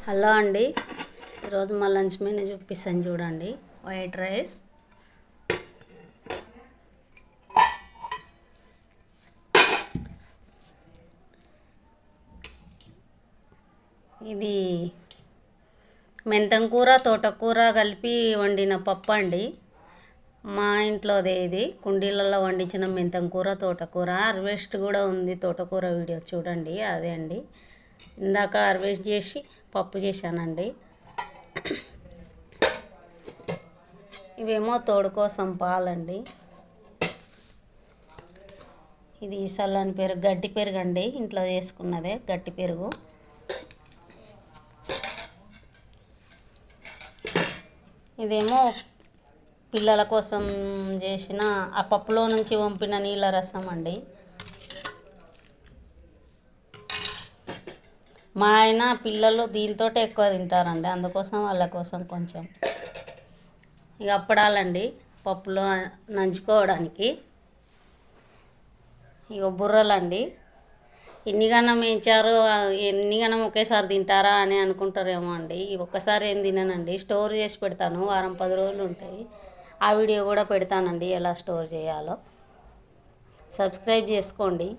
Hello అండి, ఈరోజు మా లంచ్ మెనూ చూపిస్తాను చూడండి. వైట్ రైస్, ఇది మెంతం కూర తోటకూర కలిపి వండిన పప్పు అండి. మా ఇంట్లోదే ఇది కుండీలలో వండించిన మెంతం కూర తోటకూర. హార్వెస్ట్ కూడా ఉంది, తోటకూర వీడియో చూడండి. అదే అండి, ఇందాక హార్వెస్ట్ చేసి పప్పు చేశానండి. ఇవేమో తోడు కోసం పాలండి. ఇది చల్లని పెరుగు, గట్టి పెరుగు అండి, ఇంట్లో చేసుకున్నదే గట్టి పెరుగు. ఇదేమో పిల్లల కోసం చేసిన ఆ పప్పులో నుంచి వంపిన నీళ్ళ రసం అండి. మా ఆయన పిల్లలు దీంతో ఎక్కువ తింటారండి, అందుకోసం వాళ్ళ కోసం కొంచెం. ఇక అప్పడాలండి, పప్పులో నంచుకోవడానికి. ఇక బుర్రలండి, ఎన్నిగనం వేయించారో ఎన్నిగనం ఒకేసారి తింటారా అని అనుకుంటారేమో అండి. ఒక్కసారి ఏం తిననండి, స్టోర్ చేసి పెడతాను, వారం 10 రోజులు ఉంటాయి. ఆ వీడియో కూడా పెడతానండి ఎలా స్టోర్ చేయాలో. సబ్స్క్రైబ్ చేసుకోండి.